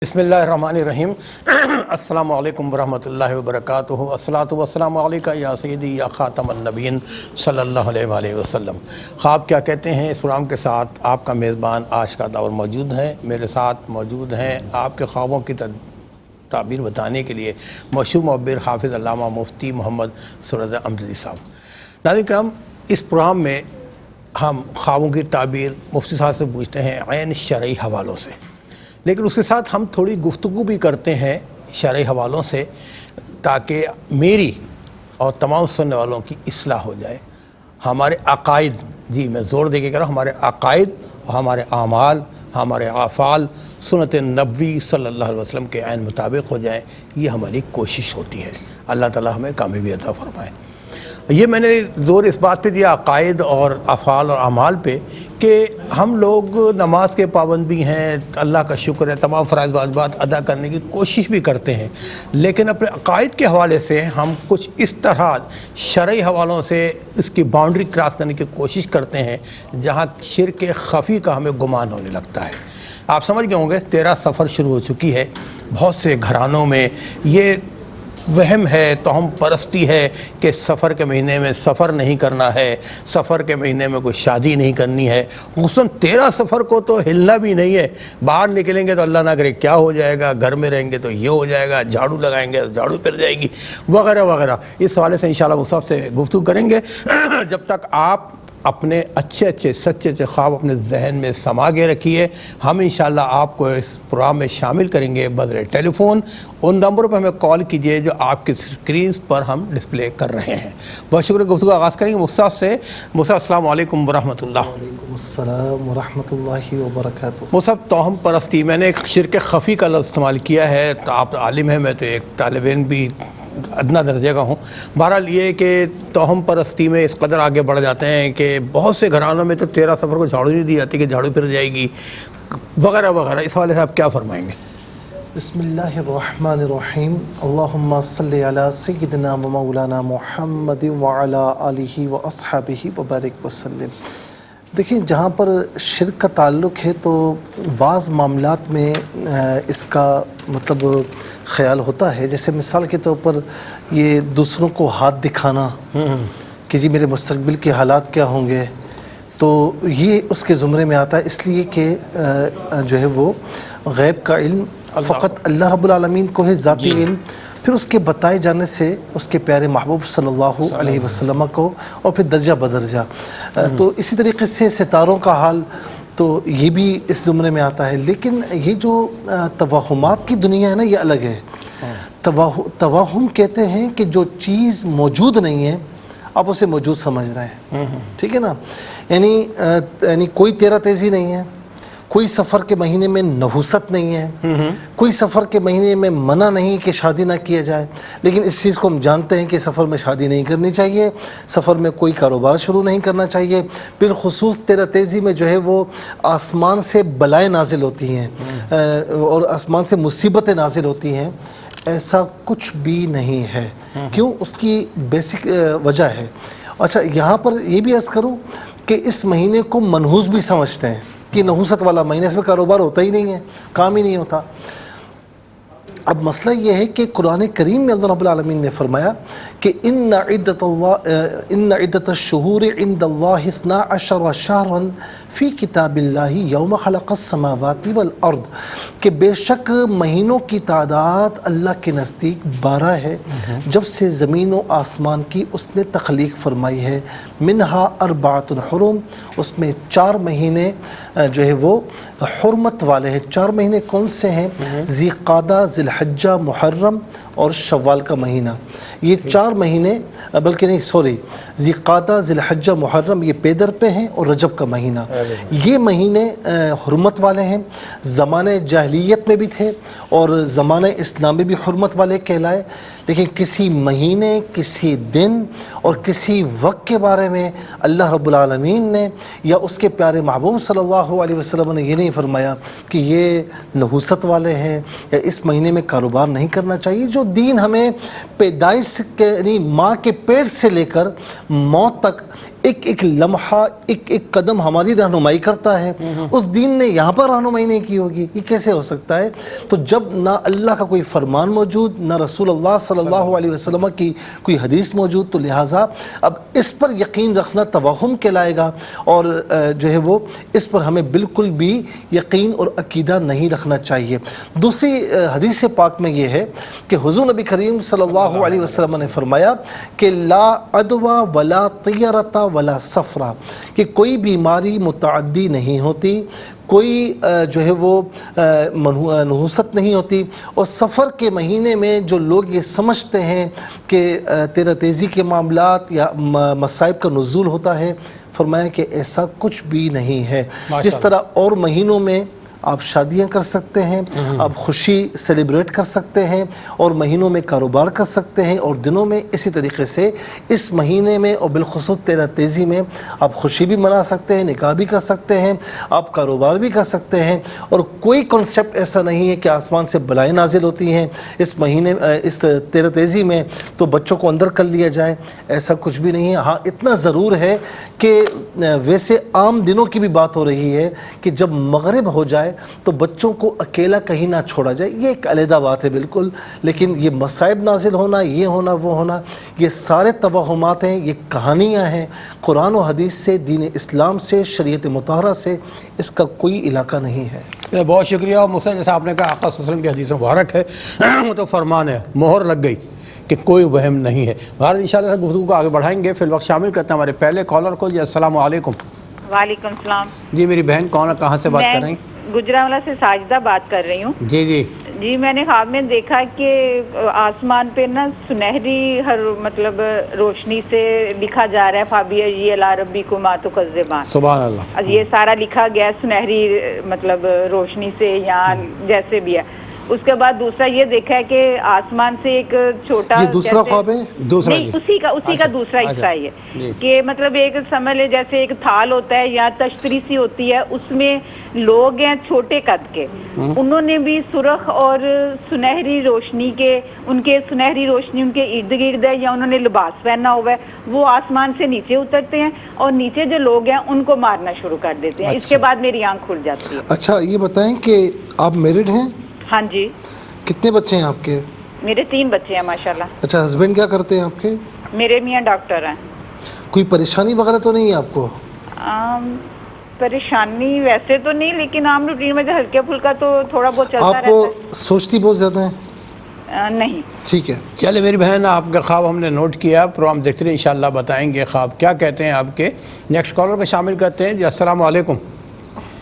بسم اللہ الرحمن الرحیم السلام علیکم ورحمۃ اللہ وبرکاتہ الصلاۃ والسلام علیکہ یا سیدی یا خاتم النبیین صلی اللہ علیہ وآلہ وسلم۔ خواب کیا کہتے ہیں اس پروگرام کے ساتھ آپ کا میزبان آج کا دور موجود ہے۔ میرے ساتھ موجود ہیں آپ کے خوابوں کی تعبیر بتانے کے لیے مشہور معبر حافظ علامہ مفتی محمد سرور امجدی صاحب۔ ناظرین کرام، اس پروگرام میں ہم خوابوں کی تعبیر مفتی صاحب سے پوچھتے ہیں عین شرعی حوالوں سے، لیکن اس کے ساتھ ہم تھوڑی گفتگو بھی کرتے ہیں شرعی حوالوں سے تاکہ میری اور تمام سننے والوں کی اصلاح ہو جائے۔ ہمارے عقائد، جی میں زور دے کے کہہ رہا ہوں، ہمارے عقائد اور ہمارے اعمال، ہمارے افعال سنت نبوی صلی اللہ علیہ وسلم کے عین مطابق ہو جائیں، یہ ہماری کوشش ہوتی ہے۔ اللہ تعالی ہمیں کامیابی عطا فرمائے۔ یہ میں نے زور اس بات پہ دیا عقائد اور افعال اور اعمال پہ کہ ہم لوگ نماز کے پابند بھی ہیں، اللہ کا شکر ہے، تمام فرائض واجبات ادا کرنے کی کوشش بھی کرتے ہیں، لیکن اپنے عقائد کے حوالے سے ہم کچھ اس طرح شرعی حوالوں سے اس کی باؤنڈری کراس کرنے کی کوشش کرتے ہیں جہاں شرک خفی کا ہمیں گمان ہونے لگتا ہے۔ آپ سمجھ گئے ہوں گے 13 سفر شروع ہو چکی ہے۔ بہت سے گھرانوں میں یہ وہم ہے، توہم پرستی ہے کہ سفر کے مہینے میں سفر نہیں کرنا ہے، سفر کے مہینے میں کوئی شادی نہیں کرنی ہے، خصوصاً 13 سفر کو تو ہلنا بھی نہیں ہے۔ باہر نکلیں گے تو اللہ نہ کرے کیا ہو جائے گا، گھر میں رہیں گے تو یہ ہو جائے گا، جھاڑو لگائیں گے تو جھاڑو پھر جائے گی، وغیرہ وغیرہ۔ اس حوالے سے انشاءاللہ مصعب سے گفتگو کریں گے۔ جب تک آپ اپنے اچھے سچے خواب اپنے ذہن میں سما کے رکھیے، ہم انشاءاللہ آپ کو اس پروگرام میں شامل کریں گے بذریعہ ٹیلی فون۔ ان نمبروں پہ ہمیں کال کیجئے جو آپ کی اسکرینز پر ہم ڈسپلے کر رہے ہیں۔ بہت شکریہ۔ گفتگو آغاز کریں گے مصعب سے۔ مصعب السلام علیکم ورحمۃ اللہ۔ وعلیکم السلام ورحمۃ اللہ وبرکاتہ۔ مصعب، توہم پرستی، میں نے ایک شرک خفی کا لفظ استعمال کیا ہے، تو آپ عالم ہیں، میں تو ایک طالب علم بھی ادنا درجے کا ہوں۔ بہرحال یہ کہ توہم پرستی میں اس قدر آگے بڑھ جاتے ہیں کہ بہت سے گھرانوں میں تو 13 سفر کو جھاڑو نہیں دی جاتی کہ جھاڑو پھر جائے گی، وغیرہ وغیرہ۔ اس حوالے سے آپ کیا فرمائیں گے؟ بسم اللہ الرحمن الرحیم۔ اللہم صلی علی سیدنا و مولانا محمد وعلی آلہ و اصحابہ وبارک وسلم۔ دیکھیں، جہاں پر شرک کا تعلق ہے تو بعض معاملات میں اس کا مطلب خیال ہوتا ہے، جیسے مثال کے طور پر یہ دوسروں کو ہاتھ دکھانا کہ جی میرے مستقبل کے حالات کیا ہوں گے، تو یہ اس کے زمرے میں آتا ہے، اس لیے کہ جو ہے وہ غیب کا علم فقط اللہ رب العالمین کو ہے، ذاتی علم پھر اس کے بتائے جانے سے اس کے پیارے محبوب صلی اللہ علیہ وسلم کو، اور پھر درجہ بدرجہ۔ تو اسی طریقے سے ستاروں کا حال تو یہ بھی اس زمرے میں آتا ہے۔ لیکن یہ جو توہمات کی دنیا ہے نا، یہ الگ ہے۔ توہم کہتے ہیں کہ جو چیز موجود نہیں ہے آپ اسے موجود سمجھ رہے ہیں، ٹھیک ہے نا؟ یعنی کوئی تیرا تیزی نہیں ہے، کوئی سفر کے مہینے میں نحوست نہیں ہے، کوئی سفر کے مہینے میں منع نہیں کہ شادی نہ کیا جائے، لیکن اس چیز کو ہم جانتے ہیں کہ سفر میں شادی نہیں کرنی چاہیے، سفر میں کوئی کاروبار شروع نہیں کرنا چاہیے، بالخصوص تیرا تیزی میں جو ہے وہ آسمان سے بلائیں نازل ہوتی ہیں اور آسمان سے مصیبتیں نازل ہوتی ہیں۔ ایسا کچھ بھی نہیں ہے۔ کیوں؟ اس کی بیسک وجہ ہے۔ اچھا، یہاں پر یہ بھی عرض کروں کہ اس مہینے کو منحوس بھی سمجھتے ہیں کہ نحوست والا مہینہ، اس میں کاروبار ہوتا ہی نہیں ہے، کام ہی نہیں ہوتا۔ اب مسئلہ یہ ہے کہ قرآن کریم میں اللہ رب العالمین نے فرمایا کہ ان عدت الشہور عند اللہ 12 شہرا فی کتاب اللہ یوم خلق السماوات والارض، کہ بے شک مہینوں کی تعداد اللہ کے نزدیک 12 ہے جب سے زمین و آسمان کی اس نے تخلیق فرمائی ہے۔ منہا 4 حرم، اس میں 4 مہینے جو ہے وہ حرمت والے ہیں۔ 4 مہینے کون سے ہیں؟ ذی قعدہ، ذی الحجہ، محرم اور شوال کا مہینہ۔ یہ 4 مہینے، بلکہ نہیں سوری، ذی قعدہ، ذی الحجہ، محرم یہ پیدر پہ ہیں، اور رجب کا مہینہ، یہ مہینے حرمت والے ہیں۔ زمانے جاہلیت میں بھی تھے اور زمانہ اسلام میں بھی حرمت والے کہلائے، لیکن کسی مہینے، کسی دن اور کسی وقت کے بارے میں اللہ رب العالمین نے یا اس کے پیارے محبوب صلی اللہ علیہ وسلم نے یہ نہیں فرمایا کہ یہ نحوست والے ہیں یا اس مہینے میں کاروبار نہیں کرنا چاہیے۔ جو دین ہمیں پیدائش کے یعنی ماں کے پیٹ سے لے کر موت تک ایک ایک لمحہ ایک ایک قدم ہماری رہنمائی کرتا ہے، اس دین نے یہاں پر رہنمائی نہیں کی ہوگی، یہ کیسے ہو سکتا ہے؟ تو جب نہ اللہ کا کوئی فرمان موجود، نہ رسول اللہ صلی اللہ علیہ وسلم کی کوئی حدیث موجود، تو لہٰذا اب اس پر یقین رکھنا توہم کہلائے گا، اور جو ہے وہ اس پر ہمیں بالکل بھی یقین اور عقیدہ نہیں رکھنا چاہیے۔ دوسری حدیث پاک میں یہ ہے کہ حضور نبی کریم صلی اللہ علیہ وسلم نے فرمایا کہ لا عدوى ولا طیرۃ ولا صفرا، کہ کوئی بیماری متعدی نہیں ہوتی، کوئی جو ہے وہ نحوست نہیں ہوتی، اور سفر کے مہینے میں جو لوگ یہ سمجھتے ہیں کہ تیرہ تیزی کے معاملات یا مصائب کا نزول ہوتا ہے، فرمایا کہ ایسا کچھ بھی نہیں ہے۔ جس طرح اور مہینوں میں آپ شادیاں کر سکتے ہیں، آپ خوشی سیلیبریٹ کر سکتے ہیں، اور مہینوں میں کاروبار کر سکتے ہیں، اور دنوں میں اسی طریقے سے اس مہینے میں اور بالخصوص تیرہ تیزی میں آپ خوشی بھی منا سکتے ہیں، نکاح بھی کر سکتے ہیں، آپ کاروبار بھی کر سکتے ہیں، اور کوئی کنسیپٹ ایسا نہیں ہے کہ آسمان سے بلائیں نازل ہوتی ہیں اس مہینے اس تیرہ تیزی میں تو بچوں کو اندر کر لیا جائے، ایسا کچھ بھی نہیں ہے۔ ہاں اتنا ضرور ہے کہ ویسے عام دنوں کی بھی بات ہو رہی ہے کہ جب مغرب ہو جائے تو بچوں کو اکیلا کہیں نہ چھوڑا جائے، یہ ایک علیحدہ بات ہے بالکل، لیکن یہ مصائب نازل ہونا، یہ ہونا وہ ہونا، یہ سارے توہمات ہیں، یہ کہانیاں ہیں۔ قرآن و حدیث سے، دین اسلام سے، شریعت مطہرہ سے اس کا کوئی علاقہ نہیں ہے۔ بہت شکریہ۔ اور مجھ سے جیسا آپ نے کہا آقا صلی اللہ علیہ وسلم کی حدیث مبارک ہے، وہ تو فرمان ہے، مہر لگ گئی کہ کوئی وہم نہیں ہے۔ بہرحال انشاءاللہ گفتگو کو آگے بڑھائیں گے، فی الوقت شامل کرتے ہیں ہمارے پہلے کالر کو۔ جی السلام علیکم۔ وعلیکم السلام۔ جی میری بہن کون ہے، کہاں سے بات کر رہی ہیں؟ گجرانوالہ سے ساجدہ بات کر رہی ہوں۔ جی جی جی میں نے خواب میں دیکھا کہ آسمان پہ نا سنہری ہر مطلب روشنی سے لکھا جا رہا ہے فابی علی ربکما ما تکذبان۔ سبحان اللہ۔ یہ سارا لکھا گیا ہے سنہری مطلب روشنی سے یا جیسے بھی ہے۔ اس کے بعد دوسرا یہ دیکھا ہے کہ آسمان سے ایک چھوٹا، یہ دوسرا خواب ہے؟ دوسرا نہیں، اسی کا دوسرا حصہ ہے یہ، کہ مطلب ایک سمجھ لے جیسے ایک تھال ہوتا ہے یا تشتری سی ہوتی ہے، اس میں لوگ ہیں چھوٹے قد کے، انہوں نے بھی سرخ اور سنہری روشنی کے، ان کے سنہری روشنی ان کے ارد گرد ہے، یا انہوں نے لباس پہنا ہوا ہے، وہ آسمان سے نیچے اترتے ہیں اور نیچے جو لوگ ہیں ان کو مارنا شروع کر دیتے ہیں۔ اس کے بعد میری آنکھ کھل جاتی ہے۔ اچھا یہ بتائیں کہ آپ میرڈ ہیں؟ ہاں جی۔ کتنے بچے ہیں آپ کے؟ میرے 3 بچے ہیں ماشاءاللہ۔ اچھا ہسبینڈ کیا کرتے ہیں آپ کے؟ میرے میاں ڈاکٹر ہیں۔ کوئی پریشانی وغیرہ تو نہیں ہے آپ کو؟ پریشانی ویسے تو نہیں، لیکن عام روٹین میں جو ہلکا پھلکا تو تھوڑا بہت چلتا رہتا ہے۔ آپ سوچتی بہت زیادہ ہیں؟ نہیں۔ ٹھیک ہے چلے میری بہن، آپ کا خواب ہم نے نوٹ کیا، پروگرام دیکھتے رہے، انشاءاللہ بتائیں گے خواب کیا کہتے ہیں آپ کے۔ نیکسٹ کالر کو شامل کرتے ہیں۔ جی السلام علیکم۔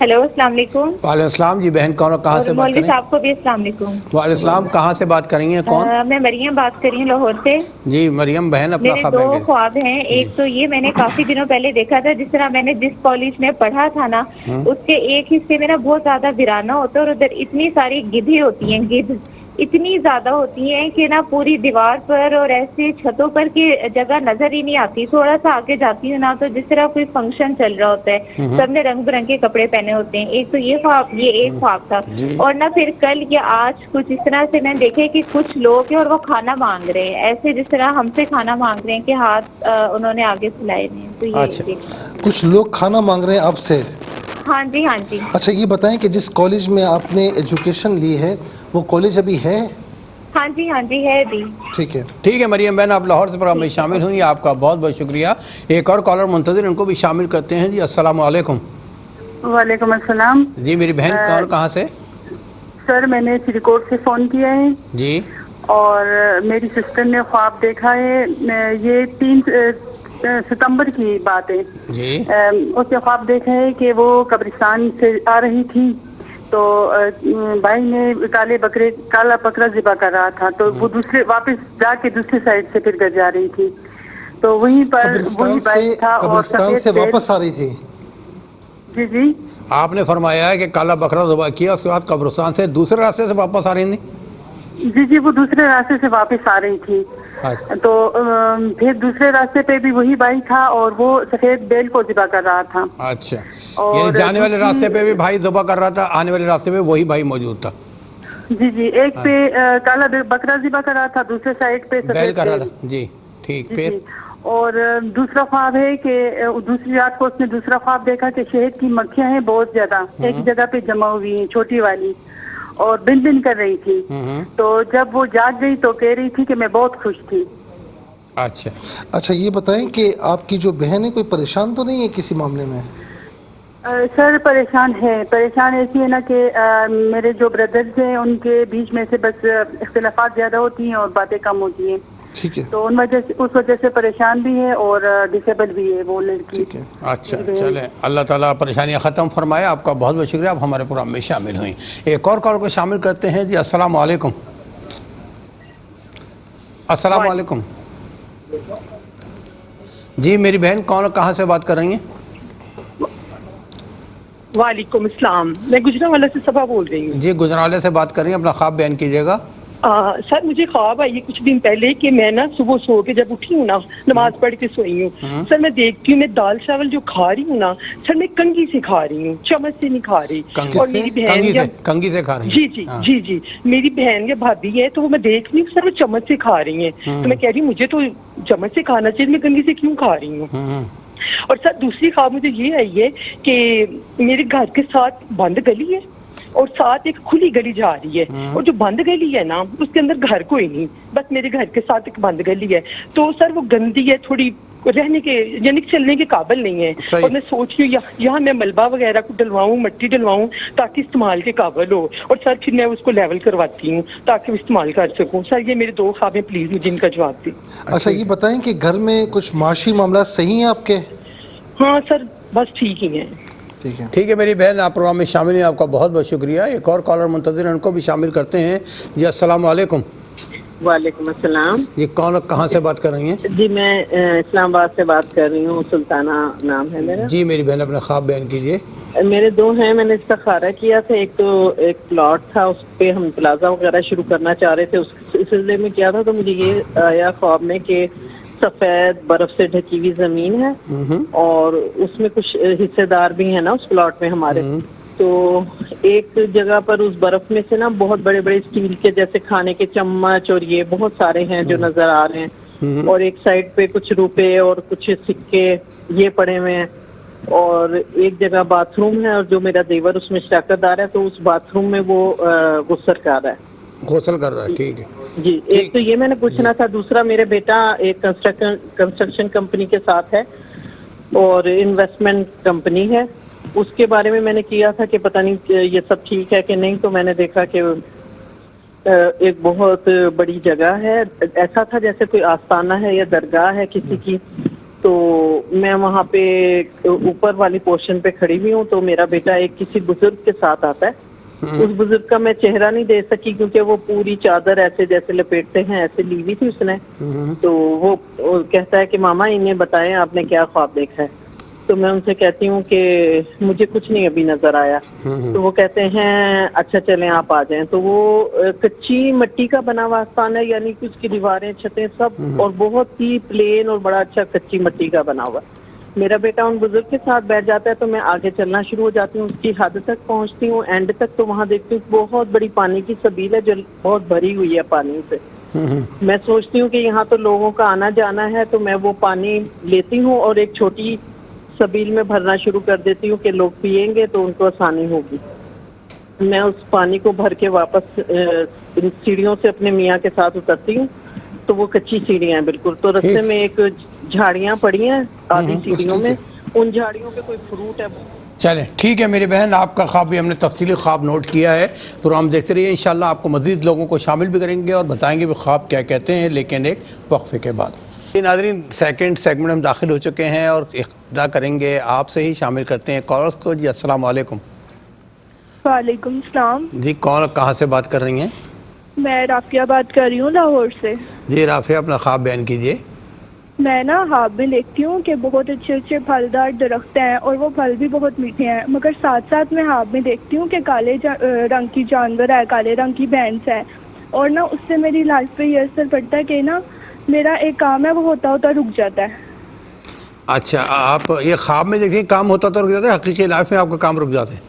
ہیلو السلام علیکم۔ وعلیکم السلام۔ جی بہن کون، کہاں سے بات مولوی کریں؟ صاحب کو بھی السلام علیکم۔ وعلیکم السلام۔ کہاں سے بات کر رہی ہیں، کون؟ میں مریم بات کر رہی ہوں لاہور سے۔ جی مریم بہن اپنا میرے خواب 2 ہے۔ خواب ہیں۔ ایک تو یہ میں نے کافی دنوں پہلے دیکھا تھا، جس طرح میں نے جس کالج میں پڑھا تھا نا، اس کے ایک حصے میں نا بہت زیادہ ویرانہ ہوتا ہے، اور ادھر اتنی ساری گدھی ہوتی ہیں، گدھ اتنی زیادہ ہوتی ہیں کہ نا پوری دیوار پر اور ایسے چھتوں پر کی جگہ نظر ہی نہیں آتی۔ تھوڑا سا آگے جاتی ہوں نا تو جس طرح کوئی فنکشن چل رہا ہوتا ہے، سب نے رنگ برنگ کے کپڑے پہنے ہوتے ہیں۔ ایک تو یہ ایک خواب تھا، اور نہ پھر کل یا آج کچھ اس طرح سے میں دیکھے کہ کچھ لوگ ہیں اور وہ کھانا مانگ رہے ہیں، ایسے جس طرح ہم سے کھانا مانگ رہے ہیں کہ ہاتھ انہوں نے آگے پھیلائے ہوئے ہیں۔ تو یہ کچھ لوگ کھانا مانگ رہے ہیں آپ سے؟ ہاں جی ہاں جی۔ اچھا یہ بتائیں کہ جس کالج میں آپ نے ایجوکیشن لی ہے وہ کالج ابھی ہے؟ ہاں جی ہے بھی۔ ٹھیک ہے ٹھیک ہے مریم بہن، آپ لاہور سے پروگرام میں شامل ہوئی، آپ کا بہت بہت شکریہ۔ ایک اور کالر منتظر، ان کو بھی شامل کرتے ہیں۔ جی السلام علیکم۔ وعلیکم السلام۔ جی میری بہن کون، کہاں سے؟ سر میں نے سریکوٹ سے فون کیا ہے، جی اور میری سسٹر نے خواب دیکھا ہے، یہ 3 ستمبر کی بات ہے۔ جی اس نے خواب دیکھا ہے کہ وہ قبرستان سے آ رہی تھی، تو بھائی نے کالا بکرا ذبح کر رہا تھا، تو وہ واپس جا کے دوسری سائڈ سے پھر گھر جا رہی تھی، تو وہیں پر وہی بھائی تھا اور قبرستان سے واپس آ رہی تھی؟ جی آپ نے فرمایا ہے کہ کالا بکرا ذبح کیا، اس کے بعد قبرستان سے دوسرے راستے سے واپس آ رہی تھی؟ جی وہ دوسرے راستے سے واپس آ رہی تھی، تو پھر دوسرے راستے پہ بھی وہی بھائی تھا اور وہ سفید بیل کو ذبح کر رہا تھا۔ اچھا، یعنی جانے والے راستے پہ بھی بھائی ذبح کر رہا تھا، آنے والے راستے پہ وہی بھائی موجود تھا؟ جی ایک پہ کالا بکرا ذبح کر رہا تھا، دوسرے سائڈ پہ بیل کر رہا تھا۔ جی ٹھیک، پھر اور دوسرا خواب ہے کہ دوسری رات کو اس نے دوسرا خواب دیکھا کہ شہد کی مکھیاں ہیں بہت زیادہ ایک جگہ پہ جمع ہوئی ہیں چھوٹی والی اور بن بن کر رہی تھی. تو جب وہ جاگ گئی تو کہہ رہی تھی کہ میں بہت خوش تھی. اچھا یہ بتائیں کہ آپ کی جو بہن ہے کوئی پریشان تو نہیں ہے کسی معاملے میں؟ سر پریشان ایسی ہے نا کہ میرے جو بردرز ہیں ان کے بیچ میں سے بس اختلافات زیادہ ہوتی ہیں اور باتیں کم ہوتی ہیں. ٹھیک ہے. تو اس وجہ سے پریشان بھی ہے اور ڈسیبل بھی ہے وہ لڑکی. اچھا چلیں اللہ تعالیٰ پریشانیاں ختم فرمائے. آپ کا بہت بہت شکریہ, آپ ہمارے پروگرام میں شامل ہوئیں. ایک اور کال کو شامل کرتے ہیں. جی السلام علیکم. السلام علیکم. جی میری بہن کون کہاں سے بات کر رہی ہیں؟ وعلیکم السلام, میں گجرانوالہ سے صبا بول رہی ہوں. جی گجرانوالہ سے بات کر رہی ہیں, اپنا خواب بیان کیجیے گا. سر مجھے خواب آئی ہے کچھ دن پہلے کہ میں نا صبح سو کے جب اٹھی ہوں نا نماز پڑھ کے سوئی ہوں سر, میں دیکھتی ہوں میں دال چاول جو کھا رہی ہوں نا سر میں کنگھی سے کھا رہی ہوں, چمچ سے نہیں کھا رہی. اور میری بہن کنگھی سے کھا رہی ہیں؟ جی میری بہن یا بھابھی ہے تو وہ میں دیکھ رہی ہوں سر وہ چمچ سے کھا رہی ہیں. تو میں کہہ رہی ہوں مجھے تو چمچ سے کھانا چاہیے, میں کنگھی سے کیوں کھا رہی ہوں. اور سر دوسری خواب مجھے یہ آئی ہے کہ میرے گھر کے ساتھ بند گلی ہے اور ساتھ ایک کھلی گلی جا رہی ہے, اور جو بند گلی ہے نا اس کے اندر گھر کوئی نہیں, بس میرے گھر کے ساتھ ایک بند گلی ہے. تو سر وہ گندی ہے, تھوڑی رہنے کے یعنی چلنے کے قابل نہیں ہے. اور میں سوچ رہی ہوں یہاں میں ملبہ وغیرہ کو ڈلواؤں, مٹی ڈلواؤں تاکہ استعمال کے قابل ہو, اور سر پھر میں اس کو لیول کرواتی ہوں تاکہ وہ استعمال کر سکوں. سر یہ میرے دو خواب ہیں, پلیز مجھے ان کا جواب دیں. اچھا یہ بتائیں کہ گھر میں کچھ معاشی معاملات صحیح ہیں آپ کے؟ ہاں سر بس ٹھیک ہی ہیں. ٹھیک ہے میری بہن, آپ پروگرام میں شامل ہیں, آپ کا بہت بہت شکریہ. ایک اور کالر منتظر ہیں, ان کو بھی شامل کرتے ہیں. جی السلام علیکم. وعلیکم السلام. یہ کون کہاں سے بات کر رہی ہیں؟ جی میں اسلام آباد سے بات کر رہی ہوں, سلطانہ نام ہے میرا. جی میری بہن اپنا خواب بیان کیجیے. میرے دو ہیں, میں نے استخارہ کیا تھا. ایک تو ایک پلاٹ تھا, اس پہ ہم پلازا وغیرہ شروع کرنا چاہ رہے تھے, اس سلسلے میں کیا تھا. تو مجھے یہ آیا خواب میں کہ سفید برف سے ڈھکی ہوئی زمین ہے اور اس میں کچھ حصے دار بھی ہیں نا اس پلاٹ میں ہمارے. تو ایک جگہ پر اس برف میں سے نا بہت بڑے بڑے اسٹیل کے جیسے کھانے کے چمچ اور یہ بہت سارے ہیں جو نظر آ رہے ہیں, اور ایک سائڈ پہ کچھ روپے اور کچھ سکے یہ پڑے ہوئے ہیں. اور ایک جگہ باتھ روم ہے, اور جو میرا دیور اس میں شراکت دار ہے تو اس باتھ روم میں وہ غسل کر رہا ہے. ٹھیک ہے جی. ایک تو یہ میں نے پوچھنا تھا. دوسرا میرا بیٹا ایک کنسٹرکشن کمپنی کے ساتھ ہے اور انویسٹمنٹ کمپنی ہے, اس کے بارے میں نے کیا تھا کہ پتہ نہیں یہ سب ٹھیک ہے کہ نہیں. تو میں نے دیکھا کہ ایک بہت بڑی جگہ ہے, ایسا تھا جیسے کوئی آستانہ ہے یا درگاہ ہے کسی کی. تو میں وہاں پہ اوپر والی پورشن پہ کھڑی ہوئی ہوں, تو میرا بیٹا ایک کسی بزرگ کے ساتھ آتا ہے. اس بزرگ کا میں چہرہ نہیں دے سکی کیونکہ وہ پوری چادر ایسے جیسے لپیٹتے ہیں ایسے لی ہوئی تھی اس نے. تو وہ کہتا ہے کہ ماما انہیں بتائیں آپ نے کیا خواب دیکھا ہے. تو میں ان سے کہتی ہوں کہ مجھے کچھ نہیں ابھی نظر آیا. تو وہ کہتے ہیں اچھا چلیں آپ آ جائیں. تو وہ کچی مٹی کا بنا ہوا آستان ہے, یعنی کہ اس کی دیواریں چھتیں سب اور بہت ہی پلین اور بڑا اچھا کچی مٹی کا بنا ہوا. میرا بیٹا ان بزرگ کے ساتھ بیٹھ جاتا ہے تو میں آگے چلنا شروع ہو جاتی ہوں, اس کی حد تک پہنچتی ہوں, اینڈ تک. تو وہاں دیکھتی ہوں بہت بڑی پانی کی سبیل ہے جو بہت بھری ہوئی ہے پانی سے. میں سوچتی ہوں کہ یہاں تو لوگوں کا آنا جانا ہے, تو میں وہ پانی لیتی ہوں اور ایک چھوٹی سبیل میں بھرنا شروع کر دیتی ہوں کہ لوگ پئیں گے تو ان کو آسانی ہوگی. میں اس پانی کو بھر کے واپس سیڑھیوں سے اپنے میاں کے ساتھ اترتی ہوں, تو وہ کچی سیڑھیاں ہیں بالکل. تو رستے میں ایک جھاڑیاں پڑی ہیں آدھی سیڑھیوں میں, ان جھاڑیوں پہ کوئی فروٹ ہے. چلیں ٹھیک ہے میری بہن, آپ کا خواب بھی ہم نے تفصیلی خواب نوٹ کیا ہے. پروگرام دیکھتے رہیے, انشاءاللہ آپ کو مزید لوگوں کو شامل بھی کریں گے اور بتائیں گے وہ خواب کیا کہتے ہیں, لیکن ایک وقفے کے بعد. ناظرین سیکنڈ سیگمنٹ ہم داخل ہو چکے ہیں اور اقتدا کریں گے آپ سے ہی شامل کرتے ہیں کالرز کو. جی السلام علیکم. وعلیکم السلام. جی کون کہاں سے بات کر رہی ہیں؟ میں رافیہ بات کر رہی ہوں لاہور سے. جی رافیہ اپنا خواب بیان کیجیے. میں نا خواب میں دیکھتی ہوں کہ بہت اچھے اچھے پھلدار درخت ہیں اور وہ پھل بھی بہت میٹھے ہیں, مگر ساتھ ساتھ میں خواب میں دیکھتی ہوں کہ کالے رنگ کی جانور ہے, کالے رنگ کی بھینس ہے, اور نا اس سے میری لائف پہ یہ اثر پڑتا ہے کہ نا میرا ایک کام ہے وہ ہوتا ہوتا رک جاتا ہے. اچھا آپ یہ خواب میں دیکھیں کام ہوتا تو رک جاتا ہے, حقیقی لائف میں آپ کا کام رک جاتا ہے؟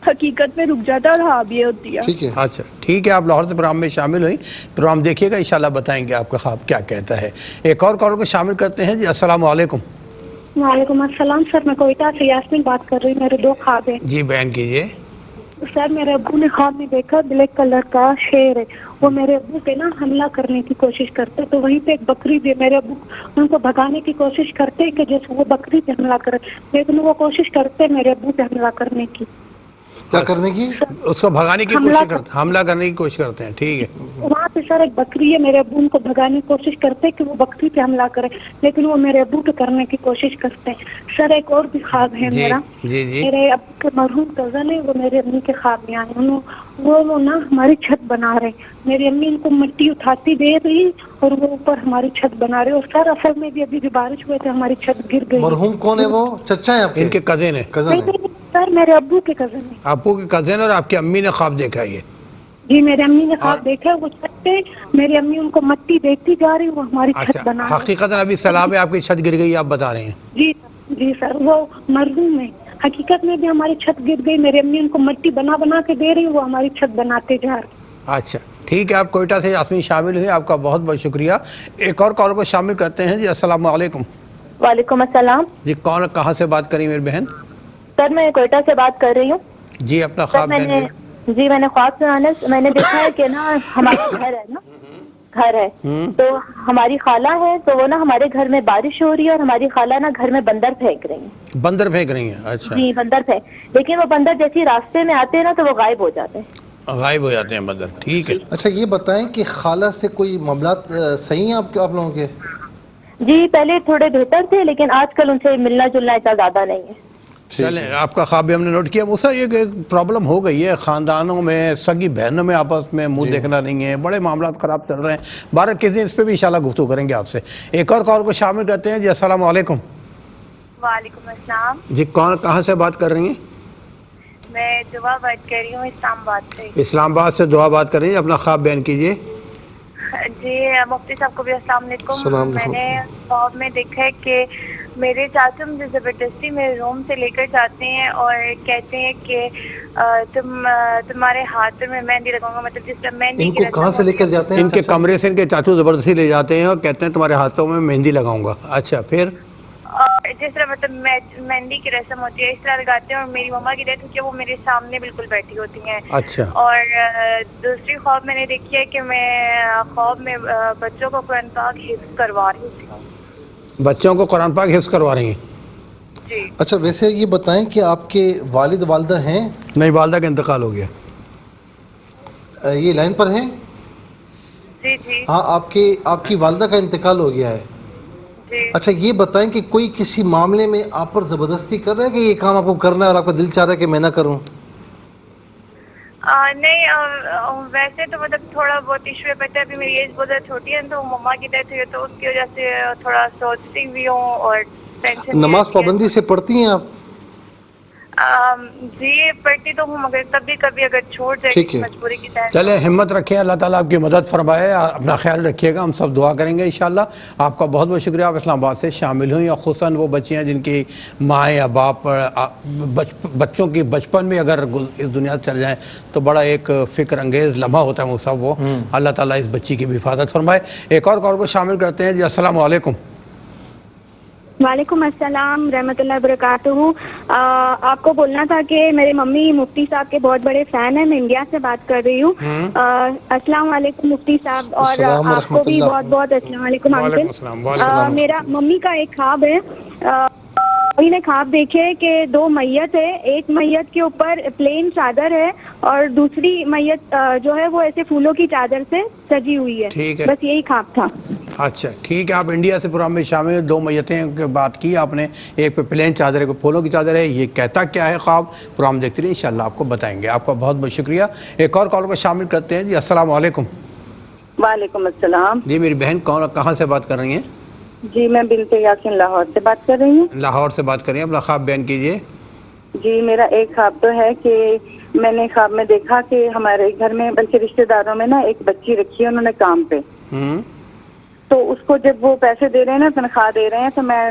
حقیقت میں رک جاتا ہے اور خواب یہ ہوتی ہے. ٹھیک ہے. اچھا ٹھیک ہے، آپ لاہور سے پروگرام میں شامل ہوئی، پروگرام دیکھیے گا، انشاءاللہ بتائیں گے آپ کا خواب کیا کہتا ہے. ایک اور کال کو شامل کرتے ہیں. جی السلام علیکم. وعلیکم السلام سر، میں کوئٹہ سے یاسمین بات کر رہی ہوں. میرے 2 خواب ہیں. جی بیان کیجیے. سر میرے ابو نے خواب میں دیکھا بلیک کلر کا شیر ہے، وہ میرے ابو پہ نا حملہ کرنے کی کوشش کرتے، تو وہیں پہ ایک بکری بھی، میرے ابو ان کو بھگانے کی کوشش کرتے کہ جیسے وہ بکری پہ حملہ کرے، لیکن وہ کوشش کرتے میرے ابو پہ حملہ کرنے کی. کیا کرنے کی؟ اس کو بھگانے کی کوشش کرتے، حملہ کرنے کی کوشش کرتے ہیں. ٹھیک ہے. وہاں پہ سر ایک بکری ہے، میرے ابو ان کو بھگانے کی کوشش کرتے کہ وہ بکری پہ حملہ کرے، لیکن وہ میرے ابو پہ کرنے کی کوشش کرتے ہیں. سر ایک اور بھی خواب ہے میرا. میرے ابو کے مرحوم کزن ہے، وہ میرے امی کے خواب میں آئے. وہ نا ہماری چھت بنا رہے، میری امی ان کو مٹی اٹھاتی دے رہی اور وہ اوپر ہماری چھت بنا رہے. اور سر اصل میں بھی ابھی بھی بارش ہوئے تھے، ہماری چھت گر گئی. مرحوم کون ہے؟ وہ چچا ہیں آپ کے؟ ان کے کزن ہیں. کزن ہیں سر میرے ابو کے کزن ہیں. ابو کے کزن، اور آپ کی امی نے خواب دیکھا ہے یہ؟ جی میرے امی نے خواب دیکھا، وہ چھت پہ میری امی ان کو مٹی دیتی جا رہی، وہ ہماری چھت بنا رہی. حقیقت ابھی سیلاب ہے، آپ کی چھت گر گئی آپ بتا رہے ہیں؟ جی جی سر، وہ مرحوم ہے. حقیقت میں بھی ہماری چھت گر گئی، میری امی ان کو مٹی بنا بنا کے دے رہی، وہ ہماری چھت بناتے جا رہے. اچھا ٹھیک ہے، آپ کوئٹہ سے یاسمین شامل ہوئی، آپ کا بہت بہت شکریہ. ایک اور کال کو شامل کرتے ہیں. جی السلام علیکم. وعلیکم السلام. جی کون کہاں سے بات کر رہی میری بہن؟ سر میں کوئٹہ سے بات کر رہی ہوں. جی اپنا خواب جی میں نے خواب سنانا، میں نے دیکھا ہے کہ نا ہمارا گھر ہے نا، گھر ہے تو ہماری خالہ ہے، تو وہ نا ہمارے گھر میں بارش ہو رہی ہے اور ہماری خالہ نا گھر میں بندر پھینک رہی ہیں. بندر پھینک رہی ہیں؟ اچھا. جی بندر پھینک، لیکن وہ بندر جیسے راستے میں آتے ہیں نا تو وہ غائب ہو جاتے ہیں. غائب ہو جاتے ہیں بندر. ٹھیک ہے. اچھا یہ بتائیں کہ خالہ سے کوئی معاملات صحیح ہیں آپ لوگوں کے؟ جی پہلے تھوڑے بہتر تھے، لیکن آج کل ان سے ملنا جلنا اتنا زیادہ نہیں ہے. چلیں آپ کا خواب بھی ہم نے نوٹ کیا. موسیٰ یہ ایک پرابلم ہو گئی ہے خاندانوں میں، سگی بہنوں میں آپس میں منہ دیکھنا نہیں ہے، بڑے معاملات خراب چل رہے ہیں. 12 کس دن اس پہ بھی انشاءاللہ گفتگو کریں گے آپ سے. ایک اور کال کو شامل کرتے ہیں. جی السلام علیکم. وعلیکم السلام. جی کون کہاں سے بات کر رہی ہیں؟ میں دعا بات کر رہی ہوں اسلام آباد سے. اسلام آباد سے دعا بات کر رہی ہیں. اپنا خواب بیان کیجیے. جی مفتی صاحب کو بھی السلام علیکم. میں نے خواب میں دیکھا ہے کہ میرے چاچا مجھے زبردستی میرے روم سے لے کر جاتے ہیں اور کہتے ہیں کہ تمہارے ہاتھ میں مہندی لگاؤں گا. مطلب جس طرح مہندی ان کو کہاں سے لے کر جاتے ہیں؟ ان کے کمرے سے ان کے چاچو زبردستی لے جاتے ہیں اور کہتے ہیں تمہارے ہاتھوں میں مہندی لگاؤں گا. اچھا پھر؟ جس طرح مطلب مہندی کی رسم ہوتی ہے اس طرح لگاتے ہیں. اور میری مما کی ڈیتھ ہوئی ہے، وہ میرے سامنے بالکل بیٹھی ہوتی ہیں. اچھا. اور دوسری خواب میں نے دیکھی ہے کہ میں خواب میں بچوں کو قرآن پاک حفظ کروا رہی ہوں. بچوں کو قرآن پاک حفظ کروا رہی ہیں؟ جی. اچھا ویسے یہ بتائیں کہ آپ کے والد والدہ ہیں؟ نہیں، والدہ کا انتقال ہو گیا. یہ لائن پر ہیں؟ جی جی. ہاں آپ کی والدہ کا انتقال ہو گیا ہے. جی. اچھا یہ بتائیں کہ کوئی کسی معاملے میں آپ پر زبردستی کر رہا ہے کہ یہ کام آپ کو کرنا ہے اور آپ کا دل چاہ رہا ہے کہ میں نہ کروں؟ نہیں ویسے تو مطلب تھوڑا بہت ایشو ہے. پتہ ہے ابھی میری ایج بہت چھوٹی ہے تو مما کی ڈیتھ ہوئی ہے تو اس کی وجہ سے تھوڑا سوچتی بھی ہوں اور ٹینشن. نماز پابندی سے پڑھتی ہیں آپ؟ جی پڑھتی تو ہوں مگر کبھی کبھی اگر چھوڑ جائے مجبوری کی طرح. چلے ہمت رکھیں، اللہ تعالیٰ آپ کی مدد فرمائے. اپنا خیال رکھیے گا، ہم سب دعا کریں گے انشاءاللہ. آپ کا بہت بہت شکریہ، آپ اسلام آباد سے شامل ہوئیں. اور خصوصاً وہ بچیاں جن کی ماں یا باپ بچوں کی بچپن میں اگر اس دنیا سے چل جائیں تو بڑا ایک فکر انگیز لمحہ ہوتا ہے وہ. وہ اللہ تعالیٰ اس بچی کی بھی حفاظت فرمائے. ایک اور کال کو شامل کرتے ہیں. جی السلام علیکم. وعلیکم السلام رحمۃ اللہ وبرکاتہ. آپ کو بولنا تھا کہ میرے ممی مفتی صاحب کے بہت بڑے فین ہیں. میں انڈیا سے بات کر رہی ہوں. السلام علیکم مفتی صاحب، اور آپ کو بھی بہت بہت السلام علیکم انکل. میرا ممی کا ایک خواب ہے، انہوں نے خواب دیکھے کہ 2 میت ہے. ایک میت کے اوپر پلین چادر ہے اور دوسری میت جو ہے وہ ایسے پھولوں کی چادر سے سجی ہوئی ہے. بس یہی خواب تھا. اچھا ٹھیک ہے، آپ انڈیا سے پروگرام میں شامل ہیں. 2 میتیں کی بات کی آپ نے، ایک پہ پلین چادر ہے، ایک پھولوں کی چادر ہے. یہ کہتا کیا ہے خواب؟ پروگرام دیکھتے رہیے، انشاءاللہ آپ کو بتائیں گے. آپ کا بہت بہت شکریہ. ایک اور کال کو شامل کرتے ہیں. جی السلام علیکم. وعلیکم السلام. جی میری بہن کہاں سے بات کر رہی ہیں؟ جی میں بنت یاسین لاہور سے بات کر رہی ہوں. لاہور سے بات کر رہی ہیں، اپنا خواب بیان کیجیے. جی میرا ایک خواب تو ہے کہ میں نے خواب میں دیکھا کہ ہمارے گھر میں بلکہ رشتہ داروں میں نا ایک بچی رکھی ہے انہوں نے کام پہ. تو اس کو جب وہ پیسے دے رہے ہیں نا، تنخواہ دے رہے ہیں، تو میں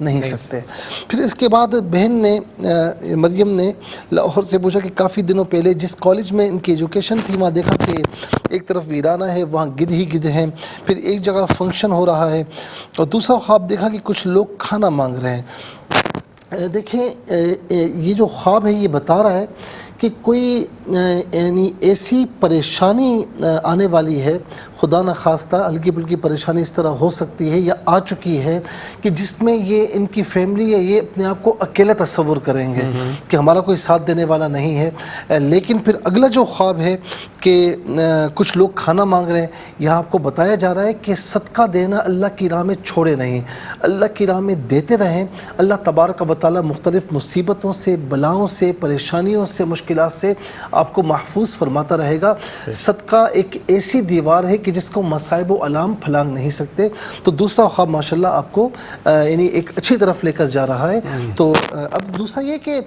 نہیں سکتے. پھر اس کے بعد بہن نے مریم نے لاہور سے پوچھا کہ کافی دنوں پہلے جس کالج میں ان کی ایجوکیشن تھی وہاں دیکھا کہ ایک طرف ویرانہ ہے, وہاں گدھ ہی گدھ ہیں, پھر ایک جگہ فنکشن ہو رہا ہے, اور دوسرا خواب دیکھا کہ کچھ لوگ کھانا مانگ رہے ہیں. دیکھیں یہ جو خواب ہے یہ بتا رہا ہے کہ کوئی یعنی ایسی پریشانی آنے والی ہے, خدا نخواستہ ہلکی پھلکی پریشانی اس طرح ہو سکتی ہے یا آ چکی ہے کہ جس میں یہ ان کی فیملی ہے یہ اپنے آپ کو اکیلا تصور کریں گے کہ ہمارا کوئی ساتھ دینے والا نہیں ہے. لیکن پھر اگلا جو خواب ہے کہ کچھ لوگ کھانا مانگ رہے ہیں, یہاں آپ کو بتایا جا رہا ہے کہ صدقہ دینا اللہ کی راہ میں چھوڑے نہیں, اللہ کی راہ میں دیتے رہیں. اللہ تبارک و تعالی مختلف مصیبتوں سے, بلاؤں سے, پریشانیوں سے, مشکلات سے آپ کو محفوظ فرماتا رہے گا. صدقہ ایک ایسی دیوار ہے کہ جس کو مصائب و علام پھلانگ نہیں سکتے. تو دوسرا خواب ماشاءاللہ آپ کو یعنی ایک اچھی طرف لے کر جا رہا ہے. تو اب دوسرا یہ کہ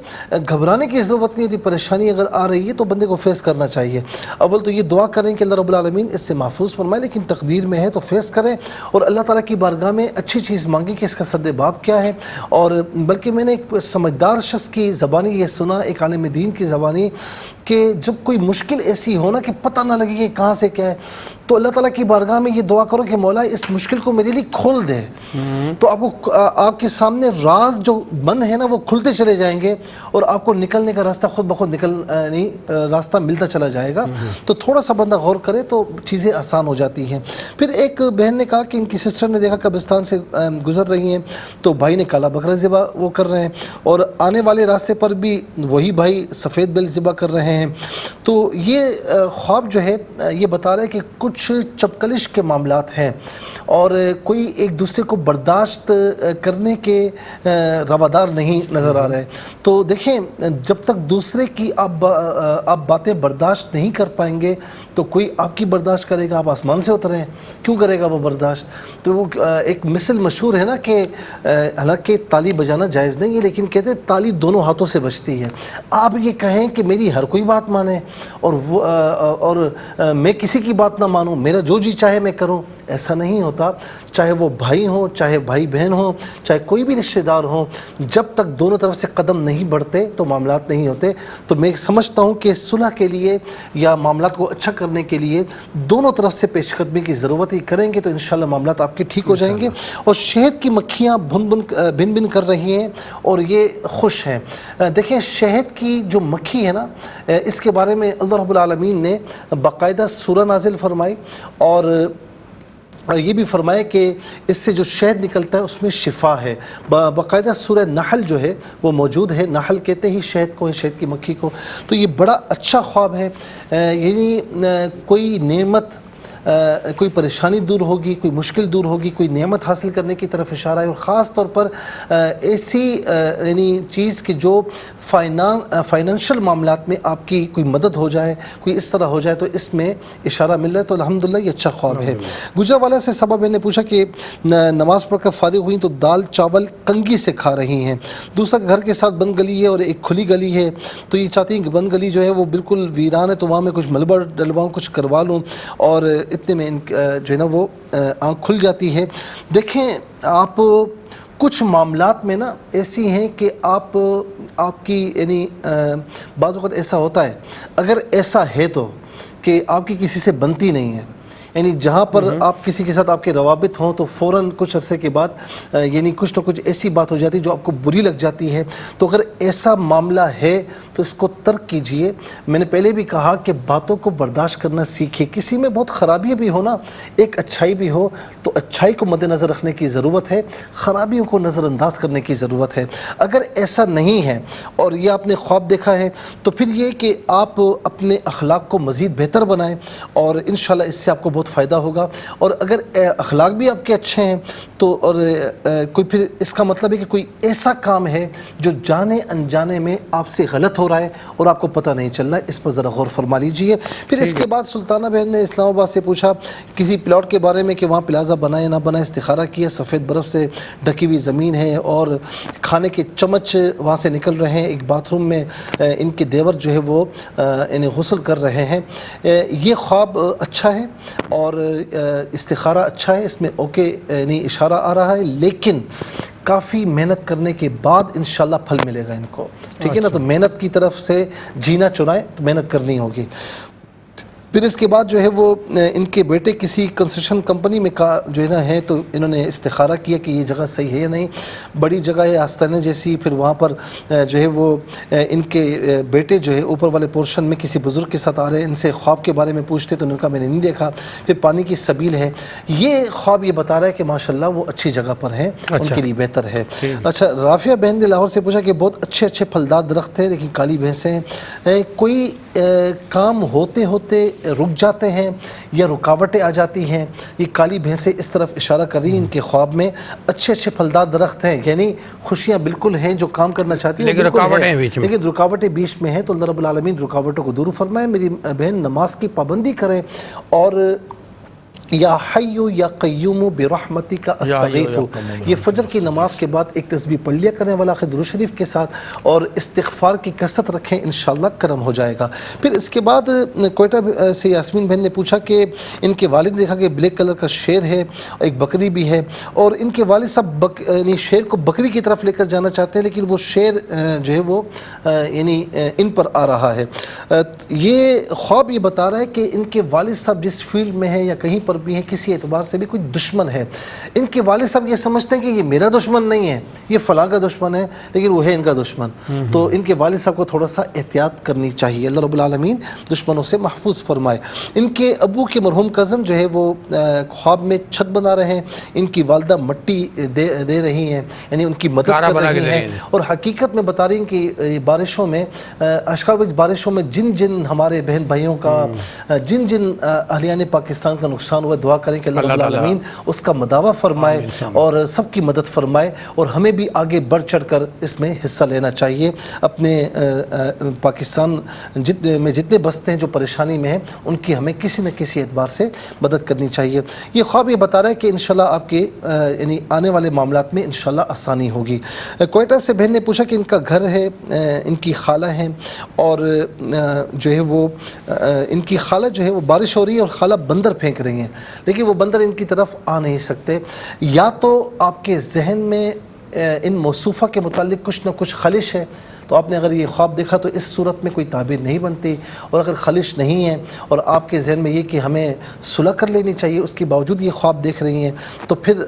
گھبرانے کی ضرورت نہیں ہوتی, پریشانی اگر آ رہی ہے تو بندے کو فیس کرنا چاہیے. اول تو یہ دعا کریں کہ اللہ رب العالمین اس سے محفوظ فرمائے, لیکن تقدیر میں ہے تو فیس کریں اور اللہ تعالیٰ کی بارگاہ میں اچھی چیز مانگی کہ اس کا سد باب کیا ہے. اور بلکہ میں نے ایک سمجھدار شخص کی زبانی یہ سنا, ایک عالم دین کی زبانی, کہ جب کوئی مشکل ایسی ہونا کہ پتہ نہ لگے کہ کہاں سے کیا ہے, تو اللہ تعالیٰ کی بارگاہ میں یہ دعا کرو کہ مولا اس مشکل کو میرے لیے کھول دے. تو آپ کو آپ کے سامنے راز جو بند ہے نا وہ کھلتے چلے جائیں گے اور آپ کو نکلنے کا راستہ خود بخود راستہ ملتا چلا جائے گا. تو تھوڑا سا بندہ غور کرے تو چیزیں آسان ہو جاتی ہیں. پھر ایک بہن نے کہا کہ ان کی سسٹر نے دیکھا قبرستان سے گزر رہی ہیں تو بھائی نے کالا بکرا ذبح وہ کر رہے ہیں, اور آنے والے راستے پر بھی وہی بھائی سفید بیل ذبح کر رہے ہیں. تو یہ خواب جو ہے یہ بتا رہا ہے کہ کچھ چپکلش کے معاملات ہیں اور کوئی ایک دوسرے کو برداشت کرنے کے روادار نہیں نظر آ رہے. تو دیکھیں جب تک دوسرے کی آپ باتیں برداشت نہیں کر پائیں گے تو کوئی آپ کی برداشت کرے گا. آپ آسمان سے اترے ہیں, کیوں کرے گا وہ برداشت؟ تو وہ ایک مثل مشہور ہے نا کہ حالانکہ تالی بجانا جائز نہیں ہے لیکن کہتے ہیں تالی دونوں ہاتھوں سے بجتی ہے. آپ یہ کہیں کہ میری ہر کوئی بات مانے اور میں کسی کی بات نہ مانوں, میرا جو جی چاہے میں کروں, ایسا نہیں ہوتا. چاہے وہ بھائی ہوں, چاہے بھائی بہن ہوں, چاہے کوئی بھی رشتہ دار ہوں, جب تک دونوں طرف سے قدم نہیں بڑھتے تو معاملات نہیں ہوتے. تو میں سمجھتا ہوں کہ صلح کے لیے یا معاملات کو اچھا کرنے کے لیے دونوں طرف سے پیش قدمی کی ضرورت ہی کریں گے تو انشاءاللہ معاملات آپ کے ٹھیک ہو جائیں گے. اور شہد کی مکھیاں بن بن کر رہی ہیں اور یہ خوش ہیں. دیکھیں شہد کی جو مکھی ہے نا, اس کے بارے میں اللہ رب العالمین نے باقاعدہ سورہ نازل فرمائی اور یہ بھی فرمائے کہ اس سے جو شہد نکلتا ہے اس میں شفا ہے. باقاعدہ سورہ نحل جو ہے وہ موجود ہے. نحل کہتے ہی شہد کو, شہد کی مکھی کو. تو یہ بڑا اچھا خواب ہے. یعنی کوئی نعمت, کوئی پریشانی دور ہوگی, کوئی مشکل دور ہوگی, کوئی نعمت حاصل کرنے کی طرف اشارہ ہے. اور خاص طور پر ایسی یعنی چیز کہ جو فائنینشل معاملات میں آپ کی کوئی مدد ہو جائے, کوئی اس طرح ہو جائے, تو اس میں اشارہ مل رہا ہے. تو الحمدللہ یہ اچھا خواب ہے. گجرانوالہ سے صبا بہن نے پوچھا کہ نماز پڑھ کر فارغ ہوئیں تو دال چاول کنگھی سے کھا رہی ہیں. دوسرا گھر کے ساتھ بند گلی ہے اور ایک کھلی گلی ہے, تو یہ چاہتی ہیں کہ بند گلی جو ہے وہ بالکل ویران ہے, تو وہاں میں کچھ ملبہ ڈلواؤں, کچھ کروا لوں, اور اتنے میں جو ہے نا وہ آنکھ کھل جاتی ہے. دیکھیں آپ کچھ معاملات میں نا ایسی ہیں کہ آپ کی یعنی بعض اوقات ایسا ہوتا ہے, اگر ایسا ہے تو کہ آپ کی کسی سے بنتی نہیں ہے, یعنی جہاں پر آپ کسی کے ساتھ آپ کے روابط ہوں تو فوراً کچھ عرصے کے بعد یعنی کچھ نہ کچھ ایسی بات ہو جاتی ہے جو آپ کو بری لگ جاتی ہے. تو اگر ایسا معاملہ ہے تو اس کو ترک کیجئے. میں نے پہلے بھی کہا کہ باتوں کو برداشت کرنا سیکھیں. کسی میں بہت خرابیاں بھی ہو نا, ایک اچھائی بھی ہو, تو اچھائی کو مد نظر رکھنے کی ضرورت ہے, خرابیوں کو نظر انداز کرنے کی ضرورت ہے. اگر ایسا نہیں ہے اور یہ آپ نے خواب دیکھا ہے تو پھر یہ کہ آپ اپنے اخلاق کو مزید بہتر بنائیں اور انشاءاللہ اس سے آپ کو بہت فائدہ ہوگا. اور اگر اخلاق بھی آپ کے اچھے ہیں تو اور کوئی پھر اس کا مطلب ہے کہ کوئی ایسا کام ہے جو جانے انجانے میں آپ سے غلط ہو رہا ہے اور آپ کو پتہ نہیں چل رہا ہے, اس پر ذرا غور فرما لیجئے. پھر اس کے بعد سلطانہ بہن نے اسلام آباد سے پوچھا کسی پلاٹ کے بارے میں کہ وہاں پلازا بنائے نہ بنائے, استخارہ کیا, سفید برف سے ڈھکی ہوئی زمین ہے اور کھانے کے چمچ وہاں سے نکل رہے ہیں. ایک باتھ روم میں ان کے دیور جو ہے وہ انہیں غسل کر رہے ہیں. یہ خواب اچھا ہے اور استخارہ اچھا ہے, اس میں اوکے یعنی اشارہ آ رہا ہے, لیکن کافی محنت کرنے کے بعد انشاءاللہ پھل ملے گا ان کو، ٹھیک ہے نا. تو محنت کی طرف سے جینا چنائیں تو محنت کرنی ہوگی. پھر اس کے بعد جو ہے وہ ان کے بیٹے کسی کنسٹرکشن کمپنی میں جو ہے نا ہے، تو انہوں نے استخارہ کیا کہ یہ جگہ صحیح ہے یا نہیں. بڑی جگہ ہے آستانے جیسی. پھر وہاں پر جو ہے وہ ان کے بیٹے جو ہے اوپر والے پورشن میں کسی بزرگ کے ساتھ آ رہے ہیں، ان سے خواب کے بارے میں پوچھتے تو انہوں نے کہا میں نے نہیں دیکھا. پھر پانی کی سبیل ہے، یہ خواب یہ بتا رہا ہے کہ ماشاءاللہ وہ اچھی جگہ پر ہیں، ان کے لیے بہتر ہے. اچھا، رافیہ بہن نے لاہور سے پوچھا کہ بہت اچھے اچھے پھلدار درخت ہیں لیکن کالی بھینسیں ہیں، کوئی کام ہوتے ہوتے رک جاتے ہیں یا رکاوٹیں آ جاتی ہیں؟ یہ کالی بھینسیں اس طرف اشارہ کر رہی ہیں ان کے خواب میں. اچھے اچھے پھلدار درخت ہیں، یعنی خوشیاں بالکل ہیں، جو کام کرنا چاہتی ہیں لیکن رکاوٹیں بیچ میں ہیں. تو اللہ رب العالمین رکاوٹوں کو دور فرمائے. میری بہن نماز کی پابندی کریں اور یا حی یا قیوم برحمتک استغیث، یہ فجر کی نماز کے بعد ایک تسبیح پڑھ لیا کریں ولاخ درود شریف کے ساتھ، اور استغفار کی کثرت رکھیں، انشاءاللہ کرم ہو جائے گا. پھر اس کے بعد کوئٹہ سے یاسمین بہن نے پوچھا کہ ان کے والد دیکھا کہ بلیک کلر کا شیر ہے، ایک بکری بھی ہے، اور ان کے والد صاحب یعنی شیر کو بکری کی طرف لے کر جانا چاہتے ہیں لیکن وہ شیر جو ہے وہ یعنی ان پر آ رہا ہے. یہ خواب یہ بتا رہا ہے کہ ان کے والد صاحب جس فیلڈ میں ہیں یا کہیں پر بھی ہیں، کسی اعتبار سے بھی کوئی دشمن ہے. ان کے والد صاحب یہ سمجھتے ہیں کہ یہ میرا دشمن نہیں ہے، یہ فلاں کا دشمن ہے، لیکن وہ ہے ان کا دشمن. تو ان کے والد صاحب کو تھوڑا سا احتیاط کرنی چاہیے. اللہ رب العالمین دشمنوں سے محفوظ فرمائے. ان کے ابو کے مرحوم کزن جو ہے وہ خواب میں چھت بنا رہے ہیں، ان کی والدہ مٹی دے رہی ہیں، یعنی ان کی مدد کر رہی ہیں، اور حقیقت میں بتا رہی ہیں کہ بارشوں میں اشکار بارشوں میں جن جن ہمارے بہن بھائیوں کا جن جن اہلیان پاکستان کا نقصان ہوا، دعا کریں کہ اللہ رب العالمین اس کا مداوع فرمائے اور سب کی مدد فرمائے. اور ہمیں بھی آگے بڑھ چڑھ کر اس میں حصہ لینا چاہیے. اپنے پاکستان میں جتنے بستے ہیں جو پریشانی میں ہیں، ان کی ہمیں کسی نہ کسی اعتبار سے مدد کرنی چاہیے. یہ خواب یہ بتا رہا ہے کہ انشاءاللہ آپ کے یعنی آنے والے معاملات میں انشاءاللہ آسانی ہوگی. کوئٹہ سے بہن نے پوچھا کہ ان کا گھر ہے، ان کی خالہ ہیں، اور جو ہے وہ ان کی خالہ جو ہے وہ بارش ہو رہی ہے اور خالہ بندر پھینک رہی ہیں، لیکن وہ بندر ان کی طرف آ نہیں سکتے. یا تو آپ کے ذہن میں ان موصوفہ کے متعلق کچھ نہ کچھ خلش ہے، تو آپ نے اگر یہ خواب دیکھا تو اس صورت میں کوئی تعبیر نہیں بنتی. اور اگر خلش نہیں ہے اور آپ کے ذہن میں یہ کہ ہمیں صلح کر لینی چاہیے، اس کے باوجود یہ خواب دیکھ رہی ہیں، تو پھر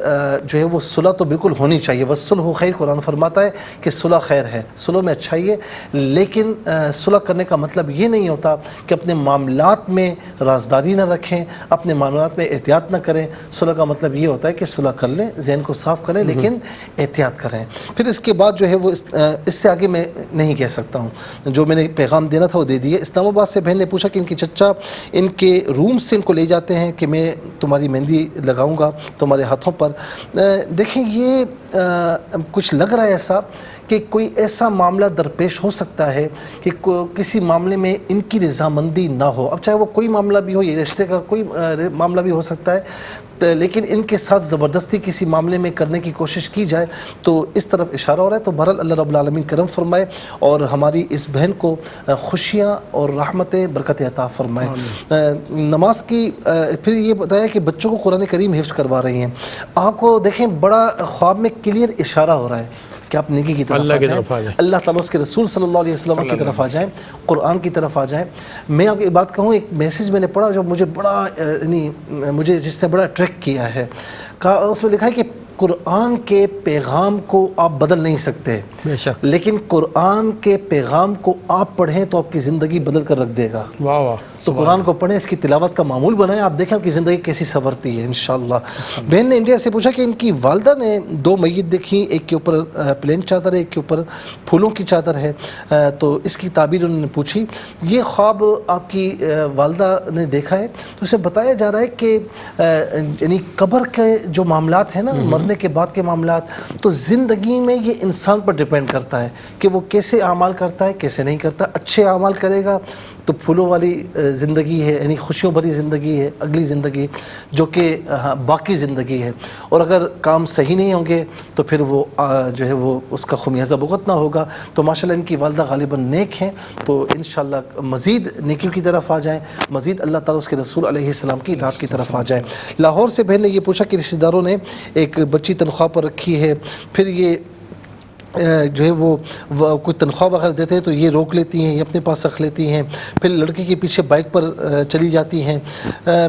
جو ہے وہ صلح تو بالکل ہونی چاہیے. والصلح خیر، قرآن فرماتا ہے کہ صلح خیر ہے، صلح میں اچھائی ہے. لیکن صلح کرنے کا مطلب یہ نہیں ہوتا کہ اپنے معاملات میں رازداری نہ رکھیں، اپنے معاملات میں احتیاط نہ کریں. صلح کا مطلب یہ ہوتا ہے کہ صلح کر لیں، ذہن کو صاف کریں لیکن احتیاط کریں. پھر اس کے بعد جو ہے وہ اس سے آگے میں نہیں کہہ سکتا ہوں، جو میں نے پیغام دینا تھا وہ دے دیا. اسلام آباد سے بہن نے پوچھا کہ ان کی چچا ان کے روم سے ان کو لے جاتے ہیں کہ میں تمہاری مہندی لگاؤں گا تمہارے ہاتھوں پر. دیکھیں یہ کچھ لگ رہا ہے ایسا کہ کوئی ایسا معاملہ درپیش ہو سکتا ہے کہ کسی معاملے میں ان کی رضامندی نہ ہو. اب چاہے وہ کوئی معاملہ بھی ہو، یہ رشتے کا کوئی معاملہ بھی ہو سکتا ہے، لیکن ان کے ساتھ زبردستی کسی معاملے میں کرنے کی کوشش کی جائے تو اس طرف اشارہ ہو رہا ہے. تو بہرحال اللہ رب العالمین کرم فرمائے اور ہماری اس بہن کو خوشیاں اور رحمتیں برکت عطا فرمائے. نماز کی پھر یہ بتایا کہ بچوں کو قرآن کریم حفظ کروا رہی ہیں. آپ کو دیکھیں بڑا خواب میں کلیئر اشارہ ہو رہا ہے کہ آپ نیکی کی طرف آ جائیں، اللہ تعالیٰ اس کے رسول صلی اللہ علیہ وسلم کی طرف آ جائیں، قرآن کی طرف آ جائیں. میں آپ کو ایک بات کہوں، ایک میسیج میں نے پڑھا جو مجھے بڑا یعنی مجھے جس نے بڑا اٹریکٹ کیا ہے. اس میں لکھا ہے کہ قرآن کے پیغام کو آپ بدل نہیں سکتے، لیکن قرآن کے پیغام کو آپ پڑھیں تو آپ کی زندگی بدل کر رکھ دے گا. واہ واہ. تو قرآن کو پڑھیں، اس کی تلاوت کا معمول بنائیں، آپ دیکھیں آپ کی زندگی کیسی سنورتی ہے انشاءاللہ. بہن نے انڈیا سے پوچھا کہ ان کی والدہ نے 2 میت دیکھی، ایک کے اوپر پلین چادر ہے، ایک کے اوپر پھولوں کی چادر ہے، تو اس کی تعبیر انہوں نے پوچھی. یہ خواب آپ کی والدہ نے دیکھا ہے تو اسے بتایا جا رہا ہے کہ یعنی قبر کے جو معاملات ہیں نا، مرنے کے بعد کے معاملات، تو زندگی میں یہ انسان پر ڈیپینڈ کرتا ہے کہ وہ کیسے اعمال کرتا ہے کیسے نہیں کرتا. اچھے اعمال کرے گا تو پھولوں والی زندگی ہے، یعنی خوشیوں بھری زندگی ہے اگلی زندگی، جو کہ باقی زندگی ہے. اور اگر کام صحیح نہیں ہوں گے تو پھر وہ جو ہے وہ اس کا خمیازہ بھگتنا ہوگا. تو ماشاءاللہ ان کی والدہ غالباً نیک ہیں، تو انشاءاللہ مزید نیکیوں کی طرف آ جائیں، مزید اللہ تعالیٰ اس کے رسول علیہ السلام کی اطاعت کی طرف آ جائیں. لاہور سے بہن نے یہ پوچھا کہ رشتہ داروں نے ایک بچی تنخواہ پر رکھی ہے، پھر یہ جو ہے وہ کوئی تنخواہ وغیرہ دیتے ہیں تو یہ روک لیتی ہیں، یہ اپنے پاس رکھ لیتی ہیں، پھر لڑکے کے پیچھے بائک پر چلی جاتی ہیں.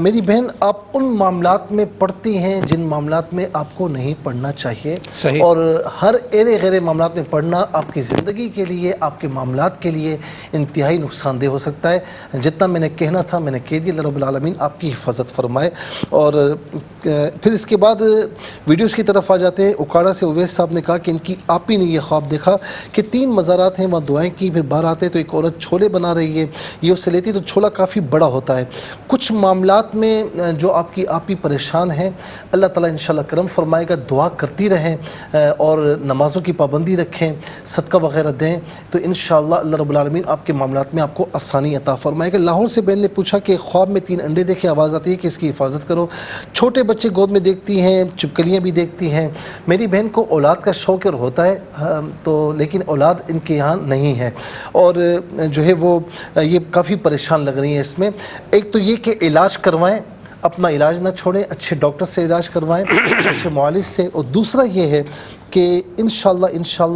میری بہن آپ ان معاملات میں پڑھتی ہیں جن معاملات میں آپ کو نہیں پڑھنا چاہیے، اور ہر ایرے غیر معاملات میں پڑھنا آپ کی زندگی کے لیے، آپ کے معاملات کے لیے انتہائی نقصان دہ ہو سکتا ہے. جتنا میں نے کہنا تھا میں نے کہہ دیا. اللہ رب العالمین آپ کی حفاظت فرمائے. اور پھر اس کے بعد ویڈیوز کی طرف آ جاتے ہیں. اکاڑا سے اویس صاحب نے کہا کہ ان کی آپی نے یہ خواب دیکھا کہ 3 مزارات ہیں، وہاں دعائیں کی، پھر باہر آتے تو ایک عورت چھولے بنا رہی ہے، یہ اسے لیتی تو چھولا کافی بڑا ہوتا ہے. کچھ معاملات میں جو آپ کی آپی پریشان ہیں، اللہ تعالیٰ انشاءاللہ کرم فرمائے گا. دعا کرتی رہیں اور نمازوں کی پابندی رکھیں، صدقہ وغیرہ دیں، تو انشاءاللہ اللہ رب العالمین آپ کے معاملات میں آپ کو آسانی عطا فرمائے گا. لاہور سے بہن نے پوچھا کہ خواب میں 3 انڈے دیکھے، آواز آتی ہے کہ اس کی حفاظت کرو. چھوٹے بچے گود میں دیکھتی ہیں، چپکلیاں بھی دیکھتی ہیں. میری بہن کو اولاد کا شوق اور ہوتا ہے تو لیکن اولاد ان کے یہاں نہیں ہے، اور جو ہے وہ یہ کافی پریشان لگ رہی ہیں اس میں. ایک تو یہ کہ علاج کروائیں، اپنا علاج نہ چھوڑیں، اچھے ڈاکٹر سے علاج کروائیں، اچھے معالج سے. اور دوسرا یہ ہے کہ انشاءاللہ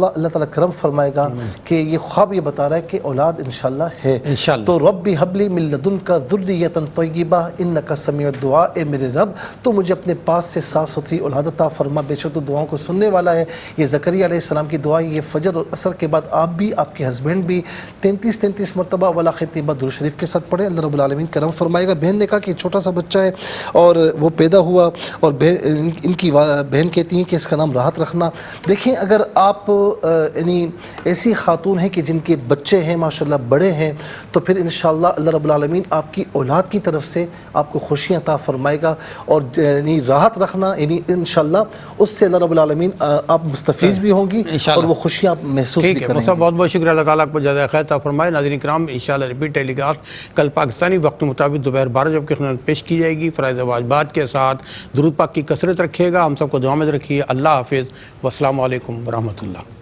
اللہ تعالیٰ کرم فرمائے گا کہ یہ خواب یہ بتا رہا ہے کہ اولاد انشاءاللہ ہے. تو ربی حبلی من لدنک ذریۃ طیبہ انک سمیع الدعاء، اے میرے رب تو مجھے اپنے پاس سے صاف ستھری اولاد عطا فرما، بے شک تو دعاؤں کو سننے والا ہے. یہ زکریا علیہ السلام کی دعا، یہ فجر اور عصر کے بعد آپ بھی، آپ کے ہسبینڈ بھی 33 مرتبہ ولا خطیبہ درود شریف کے ساتھ پڑھیں. اللہ رب العالمین کرم فرمائے گا. بہن نے کہا کہ چھوٹا سا بچہ ہے اور وہ پیدا ہوا، اور ان کی بہن کہتی ہیں کہ اس کا نام راحت رکھنا. دیکھیں اگر آپ یعنی ایسی خاتون ہیں کہ جن کے بچے ہیں ماشاءاللہ بڑے ہیں، تو پھر انشاءاللہ اللہ رب العالمین آپ کی اولاد کی طرف سے آپ کو خوشیاں عطا فرمائے گا. اور یعنی راحت رکھنا، یعنی انشاءاللہ اس سے اللہ رب العالمین آپ مستفیض بھی ہوں گی اور وہ خوشیاں آپ محسوس بھی کریں گے. بہت بہت شکریہ، اللہ تعالیٰ کو جزائے خیر عطا فرمائے. ناظرین کرام انشاءاللہ ریپیٹ ٹیلی کاسٹ کل پاکستانی وقت مطابق دوپہر 12 کی خدمت پیش کی جائے گی. فرائض واجبات کے ساتھ درود پاک کی کثرت رکھیے گا. ہم سب کو دعا میں رکھیے. اللہ حافظ، والسلام علیکم ورحمۃ اللہ.